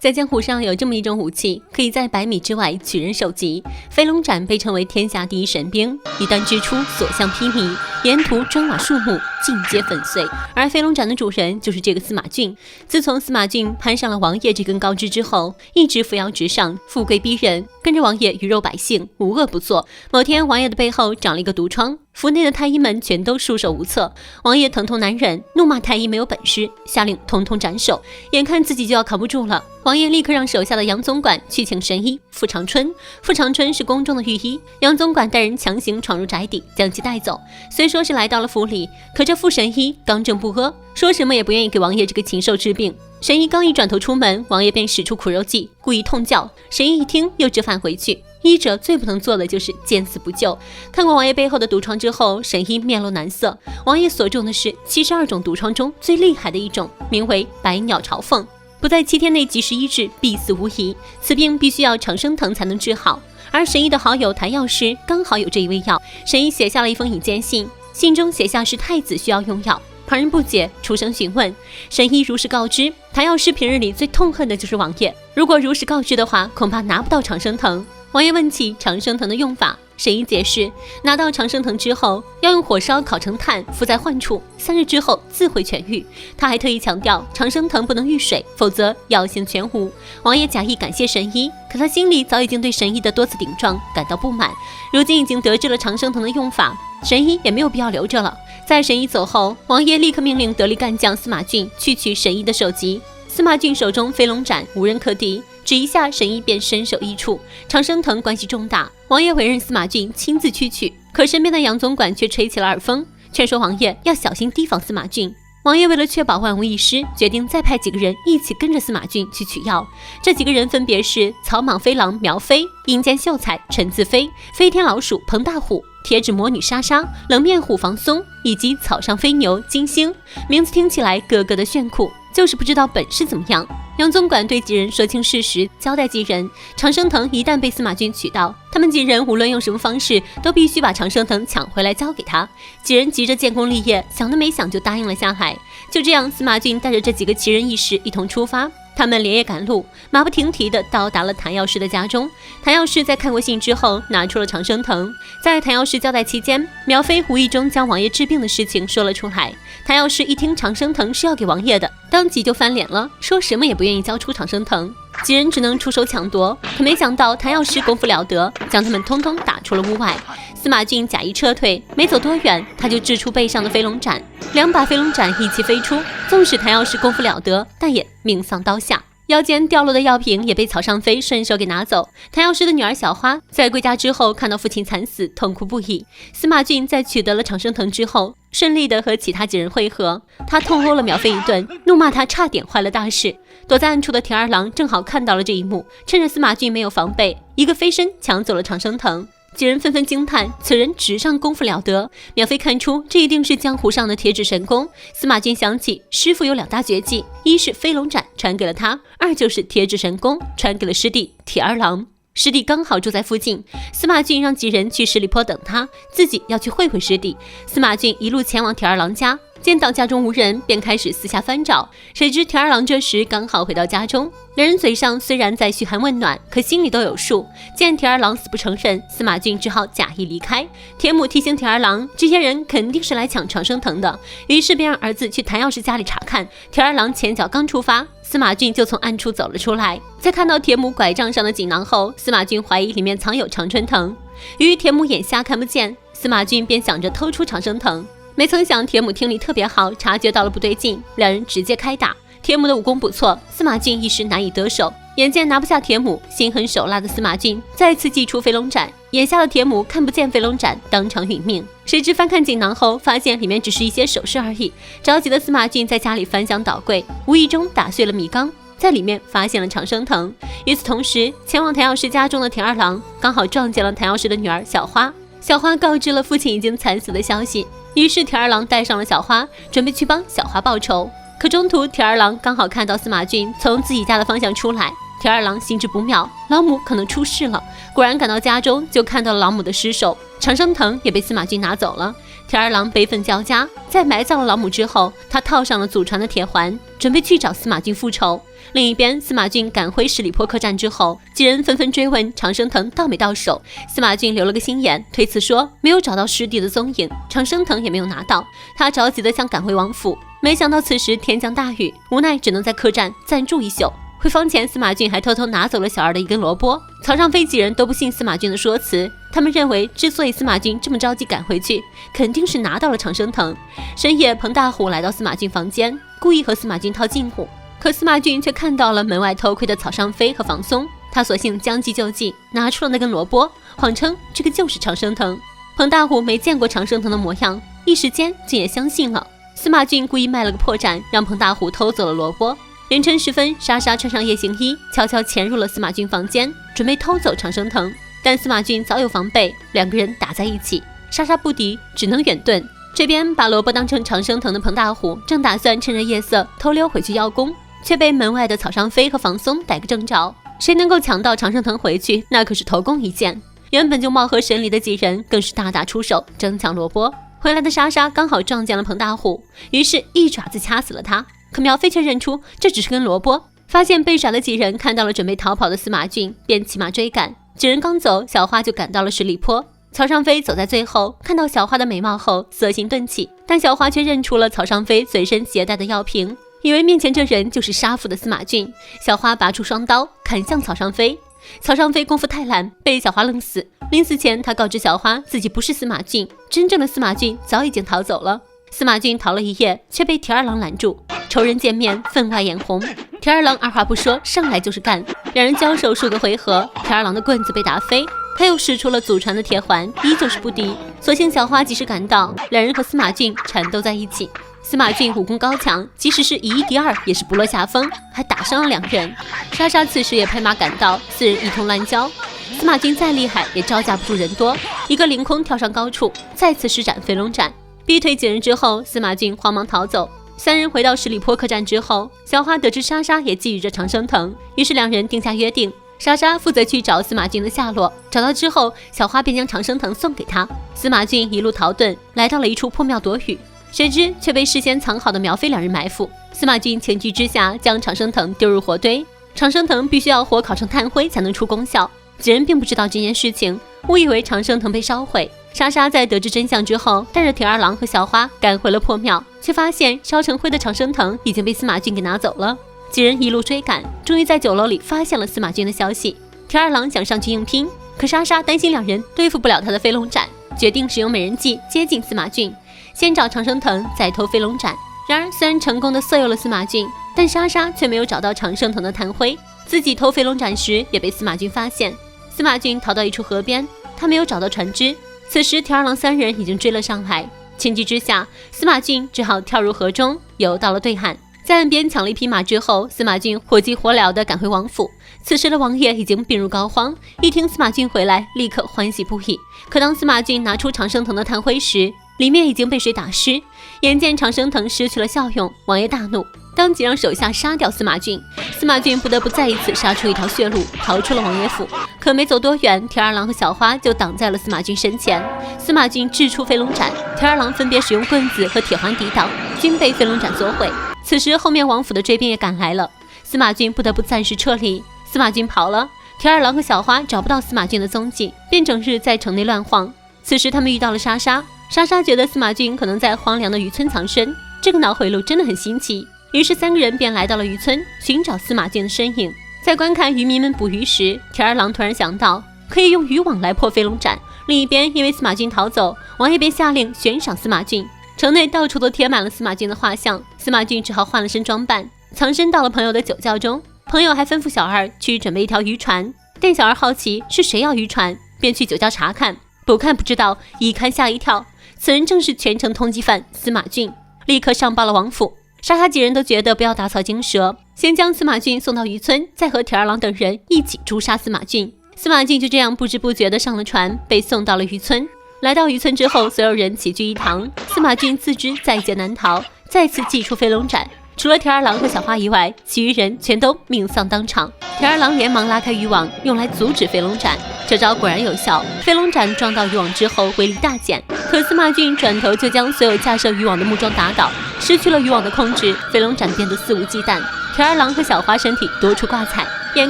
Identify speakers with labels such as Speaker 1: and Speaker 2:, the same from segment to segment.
Speaker 1: 在江湖上有这么一种武器，可以在100米之外取人首级。飞龙斩被称为天下第一神兵，一旦掷出，所向披靡，沿途砖瓦树木尽皆粉碎。而飞龙斩的主人就是这个司马俊。自从司马俊攀上了王爷这根高枝之后，一直扶摇直上，富贵逼人，跟着王爷鱼肉百姓，无恶不作。某天，王爷的背后长了一个毒疮，府内的太医们全都束手无策。王爷疼痛难忍，怒骂太医没有本事，下令统统斩首。眼看自己就要扛不住了，王爷立刻让手下的杨总管去请神医傅长春。傅长春是宫中的御医，杨总管带人强行闯入宅邸，将其带走。虽说是来到了府里，可这傅神医刚正不阿，说什么也不愿意给王爷这个禽兽治病。神医刚一转头出门，王爷便使出苦肉计，故意痛叫。神医一听，又折返回去。医者最不能做的就是见死不救。看过王爷背后的毒疮之后，神医面露难色。王爷所中的是72种毒疮中最厉害的一种，名为百鸟朝凤，不在7天内及时医治，必死无疑。此病必须要长生藤才能治好。而神医的好友谭药师刚好有这一味药，神医写下了一封引荐信，信中写下是太子需要用药。旁人不解，出声询问，神医如实告知。谭药师平日里最痛恨的就是王爷，如果如实告知的话，恐怕拿不到长生藤。王爷问起长生藤的用法，神医解释，拿到长生藤之后，要用火烧烤成炭，敷在患处，3日之后自会痊愈。他还特意强调，长生藤不能遇水，否则药性全无。王爷假意感谢神医，可他心里早已经对神医的多次顶撞感到不满。如今已经得知了长生藤的用法，神医也没有必要留着了。在神医走后，王爷立刻命令得力干将司马俊去取神医的首级。司马俊手中飞龙斩无人可敌，只一下，神医便身首异处。长生藤关系重大，王爷委任司马俊亲自去取，可身边的杨总管却吹起了耳风，劝说王爷要小心提防司马俊。王爷为了确保万无一失，决定再派几个人一起跟着司马俊去取药。这几个人分别是草莽飞狼苗飞、阴间秀才陈自飞、飞天老鼠彭大虎、铁指魔女莎莎、冷面虎房松以及草上飞牛金星。名字听起来个个的炫酷，就是不知道本事怎么样。杨总管对几人说清事实，交代几人，长生藤一旦被司马俊取到，他们几人无论用什么方式，都必须把长生藤抢回来交给他。几人急着建功立业，想都没想就答应了下来。就这样，司马俊带着这几个奇人异士一同出发。他们连夜赶路，马不停蹄地到达了谭药师的家中。谭药师在看过信之后，拿出了长生藤。在谭药师交代期间，苗飞无意中将王爷治病的事情说了出来。谭药师一听长生藤是要给王爷的，当即就翻脸了，说什么也不愿意交出长生藤。几人只能出手抢夺，可没想到谭药师功夫了得，将他们通通打出了屋外。司马俊假意撤退，没走多远，他就掷出背上的飞龙斩，2把飞龙斩一起飞出。纵使谭药师功夫了得，但也命丧刀下。腰间掉落的药瓶也被草上飞顺手给拿走。谭药师的女儿小花在归家之后，看到父亲惨死，痛哭不已。司马俊在取得了长生藤之后，顺利的和其他几人会合。他痛殴了苗飞一顿，怒骂他差点坏了大事。躲在暗处的铁二郎正好看到了这一幕，趁着司马俊没有防备，一个飞身抢走了长生藤。几人纷纷惊叹，此人纸上功夫了得。苗飞看出这一定是江湖上的铁指神功。司马俊想起师傅有2大绝技，一是飞龙斩传给了他，2就是铁指神功传给了师弟铁二郎。师弟刚好住在附近，司马俊让几人去十里坡等他，自己要去会会师弟。司马俊一路前往铁二郎家，见到家中无人，便开始四下翻找。谁知铁二郎这时刚好回到家中，两人嘴上虽然在嘘寒问暖，可心里都有数。见铁二郎死不承认，司马俊只好假意离开。铁母提醒铁二郎，这些人肯定是来抢长生藤的，于是便让儿子去谭药师家里查看。铁二郎前脚刚出发，司马俊就从暗处走了出来。在看到铁母拐杖上的锦囊后，司马俊怀疑里面藏有长春藤。由于铁母眼瞎看不见，司马俊便想着偷出长生藤。没曾想铁母听力特别好，察觉到了不对劲，两人直接开打。铁母的武功不错，司马俊一时难以得手。眼见拿不下铁母，心狠手辣的司马俊再次祭出飞龙斩。眼下的铁母看不见飞龙斩，当场殒命。谁知翻看锦囊后，发现里面只是一些首饰而已。着急的司马俊在家里翻箱倒柜，无意中打碎了米缸，在里面发现了长生藤。与此同时，前往谭药师家中的铁二郎刚好撞见了谭药师的女儿小花。小花告知了父亲已经惨死的消息，于是铁二郎带上了小花，准备去帮小花报仇。可中途铁二郎刚好看到司马俊从自己家的方向出来，铁二郎心知不妙，老母可能出事了。果然赶到家中就看到了老母的尸首，长生藤也被司马俊拿走了。铁二郎悲愤交加，在埋葬了老母之后，他套上了祖传的铁环，准备去找司马骏复仇。另一边，司马骏赶回十里坡客栈之后，几人纷纷追问常生藤到没到手。司马骏留了个心眼，推辞说没有找到师弟的踪影，常生藤也没有拿到。他着急的想赶回王府，没想到此时天降大雨，无奈只能在客栈暂住一宿。回房前，司马骏还偷偷拿走了小二的一根萝卜。曹尚飞几人都不信司马骏的说辞，他们认为之所以司马骏这么着急赶回去，肯定是拿到了常生藤。深夜，彭大虎来到司马骏房间，故意和司马骏套近乎。可司马骏却看到了门外偷窥的曹尚飞和房松，他索性将计就计，拿出了那根萝卜，谎称这个就是常生藤。彭大虎没见过常生藤的模样，一时间竟也相信了。司马骏故意卖了个破绽，让彭大虎偷走了萝卜。凌晨时分，莎莎穿上夜行衣，悄悄潜入了司马骏房间，准备偷走常生藤。但司马骏早有防备，两个人打在一起，莎莎不敌，只能远遁。这边把萝卜当成常生藤的彭大虎，正打算趁着夜色偷溜回去邀功，却被门外的曹尚飞和房松逮个正着。谁能够抢到常生藤回去，那可是头功一件。原本就貌合神离的几人更是大打出手，争抢萝卜。回来的莎莎刚好撞见了彭大虎，于是一爪子掐死了他。可苗飞却认出这只是根萝卜，发现被耍的几人看到了准备逃跑的司马骏，便骑马追赶。几人刚走，小花就赶到了十里坡。曹尚飞走在最后，看到小花的美貌后色心顿起，但小花却认出了曹尚飞随身携带的药瓶，以为面前这人就是杀父的司马骏。小花拔出双刀砍向曹尚飞，曹尚飞功夫太烂，被小花弄死。临死前，他告知小花自己不是司马骏，真正的司马骏早已经逃走了。司马骏逃了一夜，却被铁二郎拦住。仇人见面，分外眼红。铁二郎二话不说，上来就是干。两人交手数个回合，铁二郎的棍子被打飞，他又使出了祖传的铁环，依旧是不敌。所幸小花及时赶到，两人和司马骏缠斗在一起。司马骏武功高强，即使是以一敌二也是不落下风，还打伤了两人。莎莎此时也拍马赶到，四人一同乱交。司马骏再厉害，也招架不住人多，一个凌空跳上高处，再次施展飞龙斩，逼退几人之后，司马骏慌忙逃走。三人回到十里坡客栈之后，小花得知莎莎也觊觎着常生藤，于是两人定下约定，莎莎负责去找司马骏的下落，找到之后，小花便将常生藤送给他。司马骏一路逃遁，来到了一处破庙躲雨，谁知却被事先藏好的苗飞两人埋伏。司马骏情急之下将常生藤丢入火堆，常生藤必须要火烤成炭灰才能出功效。几人并不知道这件事情，误以为常生藤被烧毁。莎莎在得知真相之后，带着铁二郎和小花赶回了破庙，却发现烧成灰的常生藤已经被司马骏给拿走了。几人一路追赶，终于在酒楼里发现了司马骏的消息。铁二郎想上去硬拼，可莎莎担心两人对付不了他的飞龙斩，决定使用美人计接近司马骏，先找常生藤，再偷飞龙斩。然而虽然成功的色诱了司马骏，但莎莎却没有找到常生藤的炭灰，自己偷飞龙斩时也被司马骏发现。司马骏逃到一处河边，他没有找到船只。此时铁二郎三人已经追了上来，情急之下，司马骏只好跳入河中，游到了对岸。在岸边抢了一匹马之后，司马骏火急火燎地赶回王府。此时的王爷已经病入膏肓，一听司马骏回来，立刻欢喜不已。可当司马骏拿出常生藤的炭灰时，里面已经被水打湿。眼见常生藤失去了效用，王爷大怒，当即让手下杀掉司马骏。司马骏不得不再一次杀出一条血路，逃出了王爷府。可没走多远，铁二郎和小花就挡在了司马骏身前。司马骏掷出飞龙斩，铁二郎分别使用棍子和铁环抵挡，均被飞龙斩所毁。此时后面王府的追兵也赶来了，司马骏不得不暂时撤离。司马骏跑了，铁二郎和小花找不到司马骏的踪迹，便整日在城内乱晃。此时他们遇到了莎莎，莎莎觉得司马骏可能在荒凉的渔村藏身，这个脑回路真的很新奇。于是三个人便来到了渔村，寻找司马骏的身影。在观看渔民们捕鱼时，铁二郎突然想到可以用渔网来破飞龙斩。另一边，因为司马骏逃走，王爷便下令悬赏司马骏。城内到处都贴满了司马骏的画像，司马骏只好换了身装扮，藏身到了朋友的酒窖中。朋友还吩咐小二去准备一条渔船，但小二好奇是谁要渔船，便去酒窖查看。不看不知道，一看吓一跳，此人正是全城通缉犯司马骏，立刻上报了王府。莎莎几人都觉得不要打草惊蛇，先将司马骏送到渔村，再和铁二郎等人一起诛杀司马骏。司马骏就这样不知不觉地上了船，被送到了渔村。来到渔村之后，所有人齐聚一堂。司马骏自知在劫难逃，再次祭出飞龙斩。除了铁二郎和小花以外，其余人全都命丧当场。铁二郎连忙拉开渔网，用来阻止飞龙斩。这招果然有效，飞龙斩撞到渔网之后威力大减。可司马俊转头就将所有架设渔网的木桩打倒，失去了渔网的控制，飞龙斩变得肆无忌惮。铁二郎和小花身体多处挂彩，眼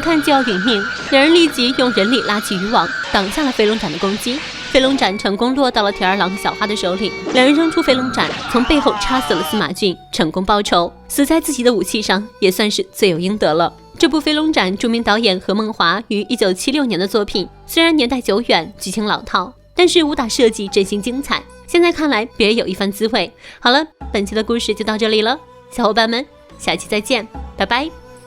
Speaker 1: 看就要殒命，两人立即用人力拉起渔网，挡下了飞龙斩的攻击。飞龙斩成功落到了铁二郎和小花的手里，两人扔出飞龙斩，从背后插死了司马俊，成功报仇。死在自己的武器上，也算是罪有应得了。这部《飞龙斩》著名导演何梦华于1976年的作品，虽然年代久远，剧情老套，但是武打设计真心精彩，现在看来别有一番滋味。好了，本期的故事就到这里了，小伙伴们，下期再见，拜拜。